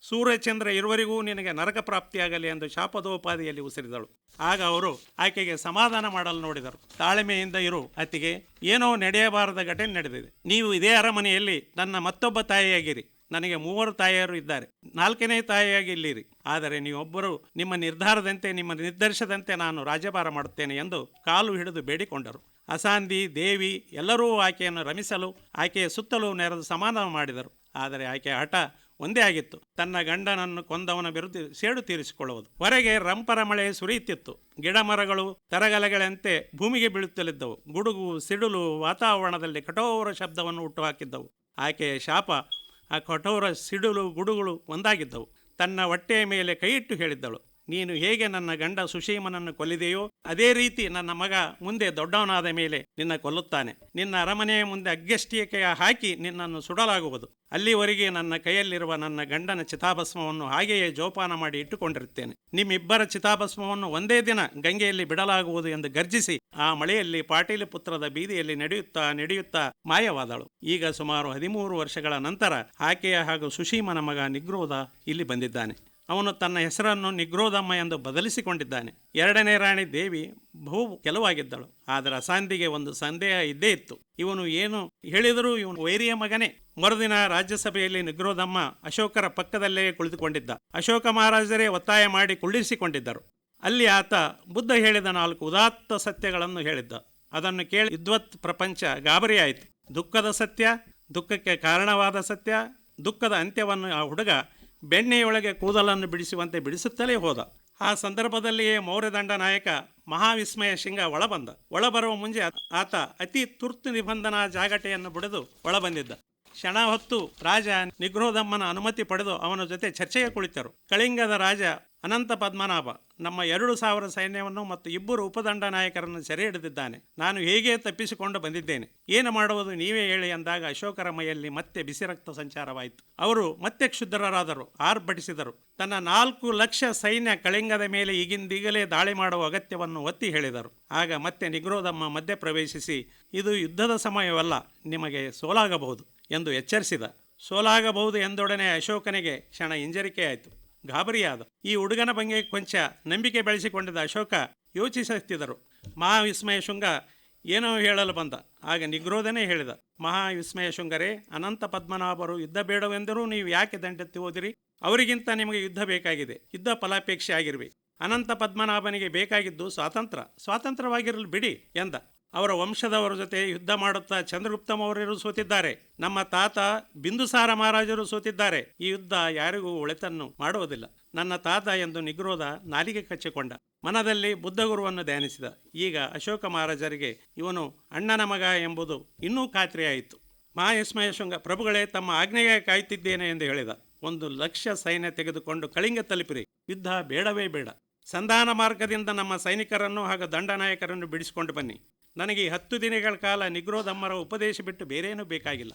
ಸೂರ್ಯಚಂದ್ರ ಇರುವರೆಗೂ ನಿನಗೆ ನರಕ ಪ್ರಾಪ್ತಿಯಾಗಲಿ ಎಂದು ಶಾಪದೋಪಾದಿಯಲ್ಲಿ ಉಸಿರಿದಳು. ಆಗ ಅವರು ಆಕೆಗೆ ಸಮಾಧಾನ ಮಾಡಲು ನೋಡಿದರು. ತಾಳ್ಮೆಯಿಂದ ಇರು ಅತ್ತಿಗೆ, ಏನೋ ನಡೆಯಬಾರದ ಘಟನೆ ನಡೆದಿದೆ. ನೀವು ಇದೇ ಅರಮನೆಯಲ್ಲಿ ನನ್ನ ಮತ್ತೊಬ್ಬ ತಾಯಿಯಾಗಿರಿ. ನನಗೆ 3 ತಾಯಿಯರು ಇದ್ದಾರೆ. 4ನೇ ತಾಯಿಯಾಗಿ ಇಲ್ಲಿರಿ. ಆದರೆ ನೀವೊಬ್ಬರು ನಿಮ್ಮ ನಿರ್ಧಾರದಂತೆ, ನಿಮ್ಮ ನಿರ್ದೇಶದಂತೆ ನಾನು ರಾಜ್ಯಭಾರ ಮಾಡುತ್ತೇನೆ ಎಂದು ಕಾಲು ಹಿಡಿದು ಬೇಡಿಕೊಂಡರು. ಅಸಂಧಿ, ದೇವಿ ಎಲ್ಲರೂ ಆಕೆಯನ್ನು ರಮಿಸಲು ಆಕೆಯ ಸುತ್ತಲೂ ನೆರೆದು ಸಮಾಧಾನ ಮಾಡಿದರು. ಆದರೆ ಆಕೆ ಹಠ ಒಂದೇ ಆಗಿತ್ತು, ತನ್ನ ಗಂಡನನ್ನು ಕೊಂದವನ ವಿರುದ್ಧ ಸೇಡು ತೀರಿಸಿಕೊಳ್ಳುವುದು. ಹೊರಗೆ ರಂಪರ ಮಳೆ ಸುರಿಯುತ್ತಿತ್ತು. ಗಿಡ ಮರಗಳು ತರಗಲೆಗಳಂತೆ ಭೂಮಿಗೆ ಬೀಳುತ್ತಲಿದ್ದವು. ಗುಡುಗು ಸಿಡಿಲು ವಾತಾವರಣದಲ್ಲಿ ಕಠೋರ ಶಬ್ದವನ್ನು ಹುಟ್ಟುಹಾಕಿದ್ದವು. ಆಕೆಯ ಶಾಪ ಆ ಕಠೋರ ಸಿಡಿಲು ಗುಡುಗುಳು ಒಂದಾಗಿದ್ದವು. ತನ್ನ ಹೊಟ್ಟೆಯ ಮೇಲೆ ಕೈಯಿಟ್ಟು ಹೇಳಿದ್ದಳು, ನೀನು ಹೇಗೆ ನನ್ನ ಗಂಡ ಸುಶೀಮನನ್ನು ಕೊಲ್ಲಿದೆಯೋ ಅದೇ ರೀತಿ ನನ್ನ ಮಗ ಮುಂದೆ ದೊಡ್ಡವನಾದ ಮೇಲೆ ನಿನ್ನ ಕೊಲ್ಲುತ್ತಾನೆ. ನಿನ್ನ ಅರಮನೆಯ ಮುಂದೆ ಅಗ್ಗಷ್ಟಿಕೆ ಹಾಕಿ ನಿನ್ನನ್ನು ಸುಡಲಾಗುವುದು. ಅಲ್ಲಿವರೆಗೆ ನನ್ನ ಕೈಯಲ್ಲಿರುವ ನನ್ನ ಗಂಡನ ಚಿತಾಭಸ್ಮವನ್ನು ಹಾಗೆಯೇ ಜೋಪಾನ ಮಾಡಿ ಇಟ್ಟುಕೊಂಡಿರುತ್ತೇನೆ. ನಿಮ್ಮಿಬ್ಬರ ಚಿತಾಭಸ್ಮವನ್ನು ಒಂದೇ ದಿನ ಗಂಗೆಯಲ್ಲಿ ಬಿಡಲಾಗುವುದು ಎಂದು ಗರ್ಜಿಸಿ ಆ ಮಳೆಯಲ್ಲಿ ಪಾಟೀಲಪುತ್ರದ ಬೀದಿಯಲ್ಲಿ ನಡೆಯುತ್ತಾ ಮಾಯವಾದಳು. ಈಗ ಸುಮಾರು 13 ವರ್ಷಗಳ ನಂತರ ಆಕೆಯ ಹಾಗೂ ಸುಶೀಮನ ಮಗ ನಿಗ್ರೋಧ ಇಲ್ಲಿ ಬಂದಿದ್ದಾನೆ. ಅವನು ತನ್ನ ಹೆಸರನ್ನು ನಿಗ್ರೋಧಮ್ಮ ಎಂದು ಬದಲಿಸಿಕೊಂಡಿದ್ದಾನೆ. 2ನೇ ರಾಣಿ ದೇವಿ ಬಹು ಕೆಲವಾಗಿದ್ದಳು. ಆದರೆ ಅಸಾಂದಿಗೆ ಒಂದು ಸಂದೇಹ ಇದ್ದೇ ಇತ್ತು. ಇವನು ಏನು ಹೇಳಿದರೂ ಇವನು ವೈರಿಯ ಮಗನೇ. ಮರುದಿನ ರಾಜ್ಯಸಭೆಯಲ್ಲಿ ನಿಗ್ರೋಧಮ್ಮ ಅಶೋಕರ ಪಕ್ಕದಲ್ಲೇ ಕುಳಿತುಕೊಂಡಿದ್ದ. ಅಶೋಕ ಮಹಾರಾಜರೇ ಒತ್ತಾಯ ಮಾಡಿ ಕುಳ್ಳಿರಿಸಿಕೊಂಡಿದ್ದರು. ಅಲ್ಲಿ ಆತ ಬುದ್ಧ ಹೇಳಿದ 4 ಉದಾತ್ತ ಸತ್ಯಗಳನ್ನು ಹೇಳಿದ್ದ. ಅದನ್ನು ಕೇಳಿ ವಿದ್ವತ್ ಪ್ರಪಂಚ ಗಾಬರಿಯಾಯಿತು. ದುಃಖದ ಸತ್ಯ, ದುಃಖಕ್ಕೆ ಕಾರಣವಾದ ಸತ್ಯ, ದುಃಖದ ಅಂತ್ಯವನ್ನು ಆ ಹುಡುಗ ಬೆಣ್ಣೆಯೊಳಗೆ ಕೂದಲನ್ನು ಬಿಡಿಸುವಂತೆ ಬಿಡಿಸುತ್ತಲೇ ಹೋದ. ಆ ಸಂದರ್ಭದಲ್ಲಿಯೇ ಮೌರ್ಯದಂಡ ನಾಯಕ ಮಹಾವಿಸ್ಮಯ ಶೃಂಗ ಒಳಬರುವ ಮುಂಚೆ ಆತ ಅತಿ ತುರ್ತು ನಿಬಂಧನಾ ಜಾಗಟೆಯನ್ನು ಬಡಿದು ಒಳಬಂದಿದ್ದ. ಕ್ಷಣ ಹೊತ್ತು ರಾಜ ನಿಗ್ರೋಧಮ್ಮನ ಅನುಮತಿ ಪಡೆದು ಅವನ ಜೊತೆ ಚರ್ಚೆಗೆ ಕುಳಿತರು. ಕಳಿಂಗದ ರಾಜ ಅನಂತ ಪದ್ಮನಾಭ ನಮ್ಮ 2,000 ಸೈನ್ಯವನ್ನು ಮತ್ತು 2 ಉಪದಂಡ ನಾಯಕರನ್ನು ಸೆರೆ ಹಿಡಿದಿದ್ದಾನೆ. ನಾನು ಹೇಗೆ ತಪ್ಪಿಸಿಕೊಂಡು ಬಂದಿದ್ದೇನೆ, ಏನು ಮಾಡುವುದು ನೀವೇ ಹೇಳಿ ಎಂದಾಗ ಅಶೋಕರ ಮೈಯಲ್ಲಿ ಮತ್ತೆ ಬಿಸಿ ರಕ್ತ ಸಂಚಾರವಾಯಿತು. ಅವರು ಮತ್ತೆ ಕ್ಷುದ್ರರಾದರು, ಆರ್ಭಟಿಸಿದರು. ತನ್ನ 4 ಲಕ್ಷ ಸೈನ್ಯ ಕಳಿಂಗದ ಮೇಲೆ ಈಗಿಂದೀಗಲೇ ದಾಳಿ ಮಾಡುವ ಅಗತ್ಯವನ್ನು ಒತ್ತಿ ಹೇಳಿದರು. ಆಗ ಮತ್ತೆ ನಿಗ್ರೋಧಮ್ಮ ಮಧ್ಯೆ ಪ್ರವೇಶಿಸಿ, ಇದು ಯುದ್ಧದ ಸಮಯವಲ್ಲ, ನಿಮಗೆ ಸೋಲಾಗಬಹುದು ಎಂದು ಎಚ್ಚರಿಸಿದ. ಸೋಲಾಗಬಹುದು ಎಂದೊಡನೆ ಅಶೋಕನಿಗೆ ಕ್ಷಣ ಹಿಂಜರಿಕೆಯಾಯಿತು, ಗಾಬರಿಯಾದ. ಈ ಹುಡುಗನ ಬಗ್ಗೆ ಕೊಂಚ ನಂಬಿಕೆ ಬೆಳೆಸಿಕೊಂಡಿದ್ದ ಅಶೋಕ ಯೋಚಿಸುತ್ತಿದ್ದರು. ಮಹಾವಿಸ್ಮಯ ಶೃಂಗ ಏನೋ ಹೇಳಲು ಬಂದ. ಆಗ ನಿಗ್ರೋಧನೇ ಹೇಳಿದ, ಮಹಾವಿಸ್ಮಯ ಶೃಂಗರೇ, ಅನಂತ ಪದ್ಮನಾಭರು ಯುದ್ಧ ಬೇಡವೆಂದರೂ ನೀವು ಯಾಕೆ ದಂಡೆತ್ತಿ ಹೋದಿರಿ? ಅವರಿಗಿಂತ ನಿಮಗೆ ಯುದ್ಧ ಬೇಕಾಗಿದೆ, ಯುದ್ಧ ಫಲಾಪೇಕ್ಷೆ ಆಗಿರ್ವಿ. ಅನಂತ ಪದ್ಮನಾಭನಿಗೆ ಬೇಕಾಗಿದ್ದು ಸ್ವಾತಂತ್ರ್ಯವಾಗಿರಲು ಬಿಡಿ ಎಂದ. ಅವರ ವಂಶದವರ ಜೊತೆ ಯುದ್ಧ ಮಾಡುತ್ತಾ ಚಂದ್ರಗುಪ್ತ ಮೌರ್ಯರು ಸೋತಿದ್ದಾರೆ. ನಮ್ಮ ತಾತ ಬಿಂದುಸಾರ ಮಹಾರಾಜರು ಸೋತಿದ್ದಾರೆ. ಈ ಯುದ್ಧ ಯಾರಿಗೂ ಒಳಿತನ್ನು ಮಾಡುವುದಿಲ್ಲ. ನನ್ನ ತಾತ ಎಂದು ನಿಗ್ರೋಧ ನಾಲಿಗೆ ಕಚ್ಚಿಕೊಂಡ. ಮನದಲ್ಲಿ ಬುದ್ಧಗುರುವನ್ನು ಧ್ಯಾನಿಸಿದ. ಈಗ ಅಶೋಕ ಮಹಾರಾಜರಿಗೆ ಇವನು ಅಣ್ಣನ ಮಗ ಎಂಬುದು ಇನ್ನೂ ಖಾತ್ರಿಯಾಯಿತು. ಮಹಾವಿಸ್ಮಯ ಶೃಂಗ, ಪ್ರಭುಗಳೇ, ತಮ್ಮ ಆಜ್ಞೆಗೆ ಕಾಯುತ್ತಿದ್ದೇನೆ ಎಂದು ಹೇಳಿದ. 1 ಲಕ್ಷ ಸೈನ್ಯ ತೆಗೆದುಕೊಂಡು ಕಳಿಂಗ ತಲುಪಿರಿ. ಯುದ್ಧ ಬೇಡವೇ ಬೇಡ. ಸಂಧಾನ ಮಾರ್ಗದಿಂದ ನಮ್ಮ ಸೈನಿಕರನ್ನು ಹಾಗೂ ದಂಡನಾಯಕರನ್ನು ಬಿಡಿಸಿಕೊಂಡು ಬನ್ನಿ. ನನಗೆ 10 ದಿನಗಳ ಕಾಲ ನಿಗ್ರೋಧಮ್ಮರ ಉಪದೇಶ ಬಿಟ್ಟು ಬೇರೇನೂ ಬೇಕಾಗಿಲ್ಲ.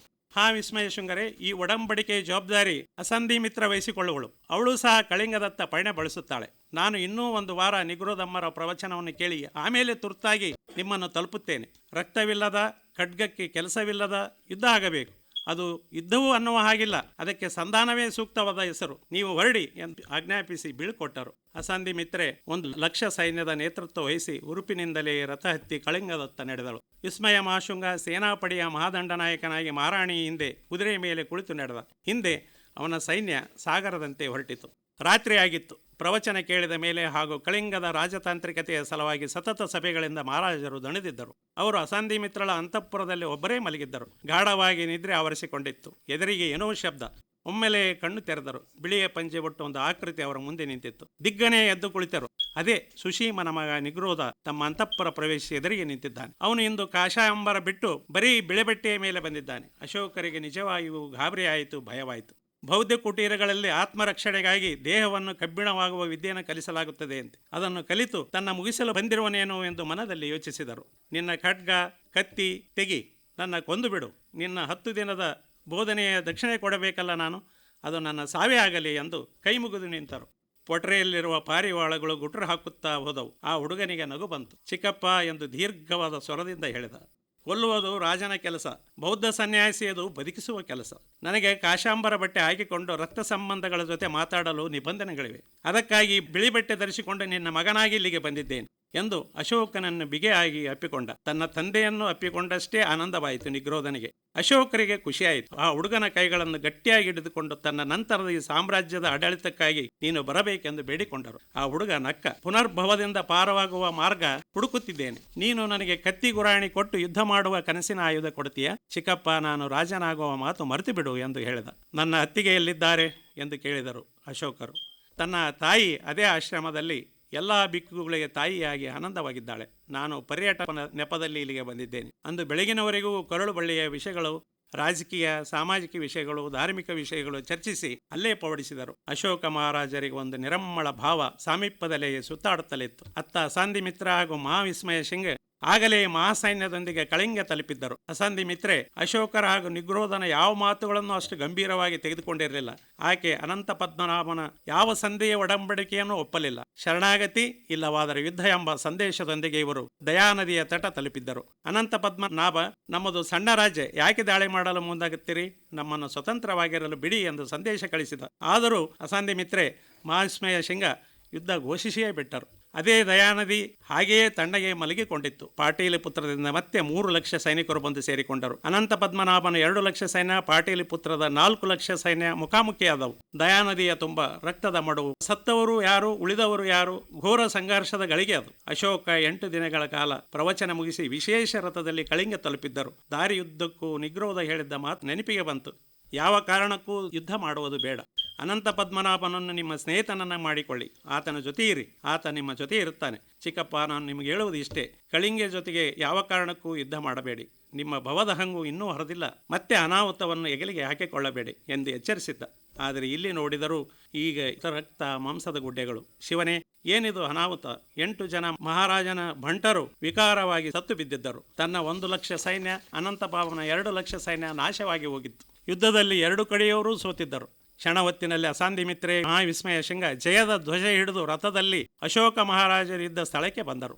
ವಿಸ್ಮಯ ಶೃಂಗರೇ, ಈ ಒಡಂಬಡಿಕೆಯ ಜವಾಬ್ದಾರಿ ಅಸಂಧಿ ಮಿತ್ರ ವಹಿಸಿಕೊಳ್ಳುವಳು. ಅವಳು ಸಹ ಕಳಿಂಗದತ್ತ ಪಯಣ ಬಳಸುತ್ತಾಳೆ. ನಾನು ಇನ್ನೂ 1 ವಾರ ನಿಗ್ರೋಧಮ್ಮರ ಪ್ರವಚನವನ್ನು ಕೇಳಿ ಆಮೇಲೆ ತುರ್ತಾಗಿ ನಿಮ್ಮನ್ನು ತಲುಪುತ್ತೇನೆ. ರಕ್ತವಿಲ್ಲದ, ಖಡ್ಗಕ್ಕೆ ಕೆಲಸವಿಲ್ಲದ ಯುದ್ಧ ಆಗಬೇಕು. ಅದು ಯುದ್ಧವೂ ಅನ್ನುವ ಹಾಗಿಲ್ಲ, ಅದಕ್ಕೆ ಸಂಧಾನವೇ ಸೂಕ್ತವಾದ ಹೆಸರು. ನೀವು ಹೊರಡಿ ಎಂದು ಆಜ್ಞಾಪಿಸಿ ಬೀಳ್ಕೊಟ್ಟರು. ಅಸಂಧಿ ಮಿತ್ರೆ 1 ಲಕ್ಷ ಸೈನ್ಯದ ನೇತೃತ್ವ ವಹಿಸಿ ಉರುಪಿನಿಂದಲೇ ರಥ ಹತ್ತಿ ಕಳಿಂಗದತ್ತ ನಡೆದಳು. ವಿಸ್ಮಯ ಮಹಾಶೃಂಗ ಸೇನಾಪಡೆಯ ಮಹಾದಂಡನಾಯಕನಾಗಿ ಮಹಾರಾಣಿ ಹಿಂದೆ ಕುದುರೆಯ ಮೇಲೆ ಕುಳಿತು ನಡೆದ. ಹಿಂದೆ ಅವನ ಸೈನ್ಯ ಸಾಗರದಂತೆ ಹೊರಟಿತು. ರಾತ್ರಿ ಆಗಿತ್ತು. ಪ್ರವಚನ ಕೇಳಿದ ಮೇಲೆ ಹಾಗೂ ಕಳಿಂಗದ ರಾಜತಾಂತ್ರಿಕತೆಯ ಸಲುವಾಗಿ ಸತತ ಸಭೆಗಳಿಂದ ಮಹಾರಾಜರು ದಣಿದಿದ್ದರು. ಅವರು ಅಸಂಧಿ ಮಿತ್ರಳ ಅಂತಃಪುರದಲ್ಲಿ ಒಬ್ಬರೇ ಮಲಗಿದ್ದರು. ಗಾಢವಾಗಿ ನಿದ್ರೆ ಆವರಿಸಿಕೊಂಡಿತ್ತು. ಎದುರಿಗೆ ಏನೋ ಶಬ್ದ. ಒಮ್ಮೆಲೆ ಕಣ್ಣು ತೆರೆದರು. ಬಿಳಿಯ ಪಂಚೆ ಒಟ್ಟು ಒಂದು ಆಕೃತಿ ಅವರ ಮುಂದೆ ನಿಂತಿತ್ತು. ದಿಗ್ಗನೇ ಎದ್ದು ಕುಳಿತರು. ಅದೇ ಸುಶೀಮನ ಮಗ ನಿಗ್ರೋಧ ತಮ್ಮ ಅಂತಃಪುರ ಪ್ರವೇಶಿಸಿ ಎದುರಿಗೆ ನಿಂತಿದ್ದಾನೆ. ಅವನು ಇಂದು ಕಾಷಾಯಂಬರ ಬಿಟ್ಟು ಬರೀ ಬಿಳೆ ಬಟ್ಟೆಯ ಮೇಲೆ ಬಂದಿದ್ದಾನೆ. ಅಶೋಕರಿಗೆ ನಿಜವಾಗಿಯೂ ಗಾಬರಿಯಾಯಿತು, ಭಯವಾಯಿತು. ಬೌದ್ಧ ಕುಟೀರಗಳಲ್ಲಿ ಆತ್ಮರಕ್ಷಣೆಗಾಗಿ ದೇಹವನ್ನು ಕಬ್ಬಿಣವಾಗುವ ವಿದ್ಯೆಯನ್ನು ಕಲಿಸಲಾಗುತ್ತದೆ ಅಂತ ಅದನ್ನು ಕಲಿತು ತನ್ನ ಮುಗಿಸಲು ಬಂದಿರುವನೇನೋ ಎಂದು ಮನದಲ್ಲಿ ಯೋಚಿಸಿದರು. ನಿನ್ನ ಖಡ್ಗ ಕತ್ತಿ ತೆಗಿ, ನನ್ನ ಕೊಂದು ಬಿಡು. ನಿನ್ನ 10 ದಿನದ ಬೋಧನೆಯ ದಕ್ಷಿಣೆ ಕೊಡಬೇಕಲ್ಲ ನಾನು, ಅದು ನನ್ನ ಸಾವೇ ಆಗಲಿ ಎಂದು ಕೈ ಮುಗಿದು ನಿಂತರು. ಪೊಟರೆಯಲ್ಲಿರುವ ಪಾರಿವಾಳಗಳು ಗುಟ್ರು ಹಾಕುತ್ತಾ ಹೋದವು. ಆ ಹುಡುಗನಿಗೆ ನಗು ಬಂತು. ಚಿಕ್ಕಪ್ಪ ಎಂದು ದೀರ್ಘವಾದ ಸ್ವರದಿಂದ ಹೇಳಿದ. ಕೊಲ್ಲುವುದು ರಾಜನ ಕೆಲಸ, ಬೌದ್ಧ ಸನ್ಯಾಸಿಯದು ಬದುಕಿಸುವ ಕೆಲಸ. ನನಗೆ ಕಾಶಾಂಬರ ಬಟ್ಟೆ ಹಾಕಿಕೊಂಡು ರಕ್ತ ಸಂಬಂಧಗಳ ಜೊತೆ ಮಾತಾಡಲು ನಿಬಂಧನೆಗಳಿವೆ. ಅದಕ್ಕಾಗಿ ಬಿಳಿ ಬಟ್ಟೆ ಧರಿಸಿಕೊಂಡು ನಿನ್ನ ಮಗನಾಗಿ ಇಲ್ಲಿಗೆ ಬಂದಿದ್ದೇನೆ. ಎಂದು ಅಶೋಕನನ್ನು ಬಿಗೆಯಾಗಿ ಅಪ್ಪಿಕೊಂಡ. ತನ್ನ ತಂದೆಯನ್ನು ಅಪ್ಪಿಕೊಂಡಷ್ಟೇ ಆನಂದವಾಯಿತು ನಿಗ್ರೋಧನಿಗೆ. ಅಶೋಕರಿಗೆ ಖುಷಿಯಾಯಿತು. ಆ ಹುಡುಗನ ಕೈಗಳನ್ನು ಗಟ್ಟಿಯಾಗಿ ಹಿಡಿದುಕೊಂಡು ತನ್ನ ನಂತರದ ಈ ಸಾಮ್ರಾಜ್ಯದ ಆಡಳಿತಕ್ಕಾಗಿ ನೀನು ಬರಬೇಕೆಂದು ಬೇಡಿಕೊಂಡರು. ಆ ಹುಡುಗ ನಕ್ಕ. ಪುನರ್ಭವದಿಂದ ಪಾರವಾಗುವ ಮಾರ್ಗ ಹುಡುಕುತ್ತಿದ್ದೇನೆ. ನೀನು ನನಗೆ ಕತ್ತಿ ಗುರಾಣಿ ಕೊಟ್ಟು ಯುದ್ಧ ಮಾಡುವ ಕನಸಿನ ಆಯುಧ ಕೊಡ್ತೀಯ? ಚಿಕ್ಕಪ್ಪ, ನಾನು ರಾಜನಾಗುವ ಮಾತು ಮರೆತು ಬಿಡು ಎಂದು ಹೇಳಿದ. ನನ್ನ ಅತ್ತಿಗೆಯಲ್ಲಿದ್ದಾರೆ ಎಂದು ಕೇಳಿದರು ಅಶೋಕರು. ತನ್ನ ತಾಯಿ ಅದೇ ಆಶ್ರಮದಲ್ಲಿ ಎಲ್ಲ ಬಿಕ್ಕುಗಳಿಗೆ ತಾಯಿಯಾಗಿ ಆನಂದವಾಗಿದ್ದಾಳೆ. ನಾನು ಪರ್ಯಟನ ನೆಪದಲ್ಲಿ ಇಲ್ಲಿಗೆ ಬಂದಿದ್ದೇನೆ. ಅಂದು ಬೆಳಗಿನವರೆಗೂ ಕರಳು ಬಳ್ಳಿಯ ವಿಷಯಗಳು, ರಾಜಕೀಯ, ಸಾಮಾಜಿಕ ವಿಷಯಗಳು, ಧಾರ್ಮಿಕ ವಿಷಯಗಳು ಚರ್ಚಿಸಿ ಅಲ್ಲೇ ಪವಡಿಸಿದರು. ಅಶೋಕ ಮಹಾರಾಜರಿಗೆ ಒಂದು ನಿರಮ್ಮಳ ಭಾವ ಸಾಮೀಪ್ಯದಲ್ಲೇ ಸುತ್ತಾಡುತ್ತಲಿತ್ತು. ಅತ್ತ ಅಸಾಂದಿ ಮಿತ್ರ ಹಾಗೂ ಮಹಾವಿಸ್ಮಯ ಸಿಂಗ್ ಆಗಲೇ ಮಹಾಸೈನ್ಯದೊಂದಿಗೆ ಕಳಿಂಗ ತಲುಪಿದ್ದರು. ಅಸಾಂದಿ ಮಿತ್ರೆ ಅಶೋಕರ ಹಾಗೂ ನಿಗ್ರೋಧನ ಯಾವ ಮಾತುಗಳನ್ನು ಅಷ್ಟು ಗಂಭೀರವಾಗಿ ತೆಗೆದುಕೊಂಡಿರಲಿಲ್ಲ. ಆಕೆ ಅನಂತ ಪದ್ಮನಾಭನ ಯಾವ ಸಂಧಿಯ ಒಡಂಬಡಿಕೆಯನ್ನು ಒಪ್ಪಲಿಲ್ಲ. ಶರಣಾಗತಿ ಇಲ್ಲವಾದರೆ ಯುದ್ಧ ಎಂಬ ಸಂದೇಶದೊಂದಿಗೆ ಇವರು ದಯಾನದಿಯ ತಟ ತಲುಪಿದ್ದರು. ಅನಂತ ಪದ್ಮನಾಭ, ನಮ್ಮದು ಸಣ್ಣ ರಾಜ್ಯ, ಯಾಕೆ ದಾಳಿ ಮಾಡಲು ಮುಂದಾಗುತ್ತೀರಿ? ನಮ್ಮನ್ನು ಸ್ವತಂತ್ರವಾಗಿರಲು ಬಿಡಿ ಎಂದು ಸಂದೇಶ ಕಳಿಸಿದ. ಆದರೂ ಅಸಾಂದಿ ಮಿತ್ರೆ ಮಹಾವಿಸ್ಮಯ ಸಿಂಗ ಯುದ್ಧ ಘೋಷಿಸಿಯೇ ಬಿಟ್ಟರು. ಅದೇ ದಯಾನದಿ ಹಾಗೆಯೇ ತಣ್ಣಗೆ ಮಲಗಿಕೊಂಡಿತ್ತು. ಪಾಟೀಲಿ ಪುತ್ರದಿಂದ ಮತ್ತೆ 3 ಲಕ್ಷ ಸೈನಿಕರು ಬಂದು ಸೇರಿಕೊಂಡರು. ಅನಂತ ಪದ್ಮನಾಭನ 2 ಲಕ್ಷ ಸೈನ್ಯ, ಪಾಟೀಲಿ ಪುತ್ರದ 4 ಲಕ್ಷ ಸೈನ್ಯ ಮುಖಾಮುಖಿಯಾದವು. ದಯಾನದಿಯ ತುಂಬ ರಕ್ತದ ಮಡುವು. ಸತ್ತವರು ಯಾರು, ಉಳಿದವರು ಯಾರು? ಘೋರ ಸಂಘರ್ಷದ ಗಳಿಗೆ ಅದು. ಅಶೋಕ 8 ದಿನಗಳ ಕಾಲ ಪ್ರವಚನ ಮುಗಿಸಿ ವಿಶೇಷ ರಥದಲ್ಲಿ ಕಳಿಂಗ ತಲುಪಿದ್ದರು. ದಾರಿಯುದ್ದಕ್ಕೂ ನಿಗ್ರೋಧ ಹೇಳಿದ್ದ ಮಾತು ನೆನಪಿಗೆ ಬಂತು. ಯಾವ ಕಾರಣಕ್ಕೂ ಯುದ್ಧ ಮಾಡುವುದು ಬೇಡ. ಅನಂತ ಪದ್ಮನಾಭನನ್ನು ನಿಮ್ಮ ಸ್ನೇಹಿತನನ್ನು ಮಾಡಿಕೊಳ್ಳಿ. ಆತನ ಜೊತೆ ಇರಿ, ಆತ ನಿಮ್ಮ ಜೊತೆ ಇರುತ್ತಾನೆ. ಚಿಕ್ಕಪ್ಪ, ನಾನು ನಿಮಗೆ ಹೇಳುವುದು ಇಷ್ಟೇ, ಕಳಿಂಗೆ ಜೊತೆಗೆ ಯಾವ ಕಾರಣಕ್ಕೂ ಯುದ್ಧ ಮಾಡಬೇಡಿ. ನಿಮ್ಮ ಭವದ ಹಂಗು ಇನ್ನೂ ಹೊರದಿಲ್ಲ. ಮತ್ತೆ ಅನಾಹುತವನ್ನು ಹೆಗಲಿಗೆ ಹಾಕಿಕೊಳ್ಳಬೇಡಿ ಎಂದು ಎಚ್ಚರಿಸಿದ್ದ. ಆದರೆ ಇಲ್ಲಿ ನೋಡಿದರೂ ಈಗ ರಕ್ತ ಮಾಂಸದ ಗುಡ್ಡೆಗಳು. ಶಿವನೇ, ಏನಿದು ಅನಾಹುತ? 8 ಜನ ಮಹಾರಾಜನ ಭಂಟರು ವಿಕಾರವಾಗಿ ಸತ್ತು ಬಿದ್ದಿದ್ದರು. ತನ್ನ 1 ಲಕ್ಷ ಸೈನ್ಯ, ಅನಂತಭಾವನ 2 ಲಕ್ಷ ಸೈನ್ಯ ನಾಶವಾಗಿ ಹೋಗಿತ್ತು. ಯುದ್ಧದಲ್ಲಿ 2 ಕಡೆಯವರೂ ಸೋತಿದ್ದರು. ಕ್ಷಣ ಹೊತ್ತಿನಲ್ಲಿ ಅಸಾಂದಿ ಮಿತ್ರೆ ಮಹಾವಿಸ್ಮಯ ಸಿಂಗ ಜಯದ ಧ್ವಜ ಹಿಡಿದು ರಥದಲ್ಲಿ ಅಶೋಕ ಮಹಾರಾಜರಿದ್ದ ಸ್ಥಳಕ್ಕೆ ಬಂದರು.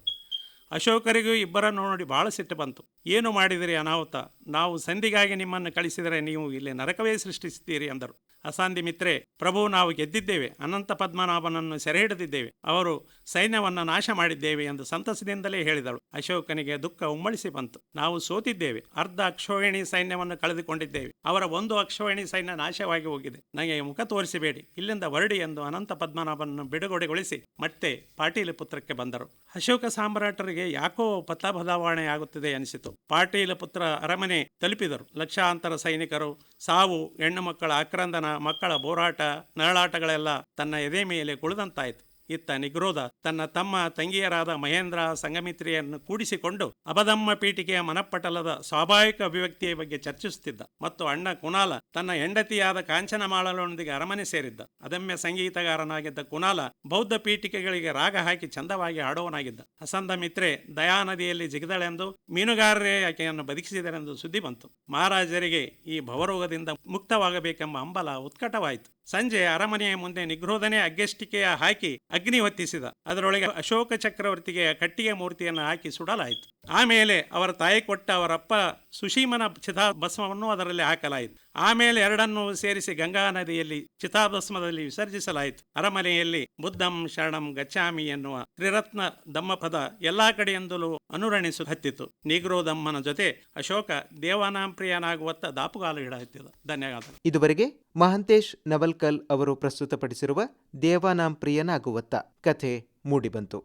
ಅಶೋಕರಿಗೂ ಇಬ್ಬರನ್ನು ನೋಡಿ ಬಹಳ ಸಿಟ್ಟು ಬಂತು. ಏನು ಮಾಡಿದಿರಿ ಅನಾಹುತ? ನಾವು ಸಂಧಿಗಾಗಿ ನಿಮ್ಮನ್ನು ಕಳಿಸಿದರೆ ನೀವು ಇಲ್ಲಿ ನರಕವೇ ಸೃಷ್ಟಿಸುತ್ತೀರಿ ಎಂದರು. ಅಸಾಂದಿ ಮಿತ್ರೆ, ಪ್ರಭು, ನಾವು ಗೆದ್ದಿದ್ದೇವೆ. ಅನಂತ ಪದ್ಮನಾಭನನ್ನು ಸೆರೆ ಹಿಡಿದಿದ್ದೇವೆ. ಅವರು ಸೈನ್ಯವನ್ನು ನಾಶ ಮಾಡಿದ್ದೇವೆ ಎಂದು ಸಂತಸದಿಂದಲೇ ಹೇಳಿದಳು. ಅಶೋಕನಿಗೆ ದುಃಖ ಉಮ್ಮಳಿಸಿ ಬಂತು. ನಾವು ಸೋತಿದ್ದೇವೆ. ಅರ್ಧ ಅಕ್ಷೋಹಿಣಿ ಸೈನ್ಯವನ್ನು ಕಳೆದುಕೊಂಡಿದ್ದೇವೆ. ಅವರ 1 ಅಕ್ಷೋಹಿಣಿ ಸೈನ್ಯ ನಾಶವಾಗಿ ಹೋಗಿದೆ. ನನಗೆ ಮುಖ ತೋರಿಸಬೇಡಿ, ಇಲ್ಲಿಂದ ಹೊರಡಿ ಎಂದು ಅನಂತ ಪದ್ಮನಾಭನನ್ನು ಬಿಡುಗಡೆಗೊಳಿಸಿ ಮತ್ತೆ ಪಾಟೀಲ ಪುತ್ರಕ್ಕೆ ಬಂದರು. ಅಶೋಕ ಸಾಮ್ರಾಟರಿಗೆ ಯಾಕೋ ಪಥ ಬದಲಾವಣೆ ಆಗುತ್ತಿದೆ ಅನಿಸಿತು. ಪಾಟೀಲ ಪುತ್ರ ಅರಮನೆ ತಲುಪಿದರು. ಲಕ್ಷಾಂತರ ಸೈನಿಕರು, ಸಾವು, ಹೆಣ್ಣು ಮಕ್ಕಳ ಆಕ್ರಂದನ, ಮಕ್ಕಳ ಬೋರಾಟ, ನರಳಾಟಗಳೆಲ್ಲ ತನ್ನ ಎದೆ ಮೇಲೆ ಕುಳಿದಂತಾಯಿತು. ಇತ್ತ ನಿಗ್ರೋಧ ತನ್ನ ತಮ್ಮ ತಂಗಿಯರಾದ ಮಹೇಂದ್ರ, ಸಂಗಮಿತ್ರಿಯನ್ನು ಕೂಡಿಸಿಕೊಂಡು ಅಬದಮ್ಮ ಪೀಠಿಕೆಯ ಮನಪಟಲದ ಸ್ವಾಭಾವಿಕ ಅಭಿವ್ಯಕ್ತಿಯ ಬಗ್ಗೆ ಚರ್ಚಿಸುತ್ತಿದ್ದ. ಮತ್ತು ಅಣ್ಣ ಕುನಾಲ ತನ್ನ ಹೆಂಡತಿಯಾದ ಕಾಂಚನಮಾಲಳೊಂದಿಗೆ ಅರಮನೆ ಸೇರಿದ್ದ. ಅದಮ್ಯ ಸಂಗೀತಗಾರನಾಗಿದ್ದ ಕುನಾಲ ಬೌದ್ಧ ಪೀಠಿಕೆಗಳಿಗೆ ರಾಗ ಹಾಕಿ ಚಂದವಾಗಿ ಹಾಡುವನಾಗಿದ್ದ. ಅಸಂಧ ಮಿತ್ರೆ ದಯಾನದಿಯಲ್ಲಿ ಜಿಗಿದಳೆಂದು ಮೀನುಗಾರರೇ ಆಕೆಯನ್ನು ಬದುಕಿಸಿದರೆಂದು ಸುದ್ದಿ ಬಂತು. ಮಹಾರಾಜರಿಗೆ ಈ ಭವರೋಗದಿಂದ ಮುಕ್ತವಾಗಬೇಕೆಂಬ ಹಂಬಲ ಉತ್ಕಟವಾಯಿತು. ಸಂಜೆ ಅರಮನೆಯ ಮುಂದೆ ನಿಗ್ರೋಧನೆ ಅಗ್ಗೆಷ್ಟಿಕೆಯ ಹಾಕಿ ಅಗ್ನಿ ಹೊತ್ತಿಸಿದ. ಅದರೊಳಗೆ ಅಶೋಕ ಚಕ್ರವರ್ತಿಗೆ ಕಟ್ಟಿಗೆ ಮೂರ್ತಿಯನ್ನು ಹಾಕಿ ಸುಡಲಾಯಿತು. ಆಮೇಲೆ ಅವರ ತಾಯಿ ಕೊಟ್ಟ ಅವರಪ್ಪ ಸುಶೀಮನ ಚಿತಾಭಸ್ಮವನ್ನು ಅದರಲ್ಲಿ ಹಾಕಲಾಯಿತು. ಆಮೇಲೆ 2 ಸೇರಿಸಿ ಗಂಗಾ ನದಿಯಲ್ಲಿ ಚಿತಾಭಸ್ಮದಲ್ಲಿ ವಿಸರ್ಜಿಸಲಾಯಿತು. ಅರಮನೆಯಲ್ಲಿ ಬುದ್ಧಂ ಶರಣಂ ಗಚ್ಚಾಮಿ ಎನ್ನುವ ತ್ರಿರತ್ನ ದಮ್ಮಪದ ಎಲ್ಲಾ ಕಡೆಯಿಂದಲೂ ಅನುರಣಿಸು ಹತ್ತಿತು. ನಿಗ್ರೋಧಮ್ಮನ ಜೊತೆ ಅಶೋಕ ದೇವಾನಾಂಪ್ರಿಯನಾಗುವತ್ತ ದಾಪುಗಾಲು ಇಡಹತ್ತಿದ. ಧನ್ಯವಾದ. ಇದುವರೆಗೆ ಮಹಂತೇಶ್ ನವಲ್ಕಲ್ ಅವರು ಪ್ರಸ್ತುತಪಡಿಸಿರುವ ದೇವಾನಾಂಪ್ರಿಯನಾಗುವತ್ತ ಕಥೆ ಮೂಡಿಬಂತು.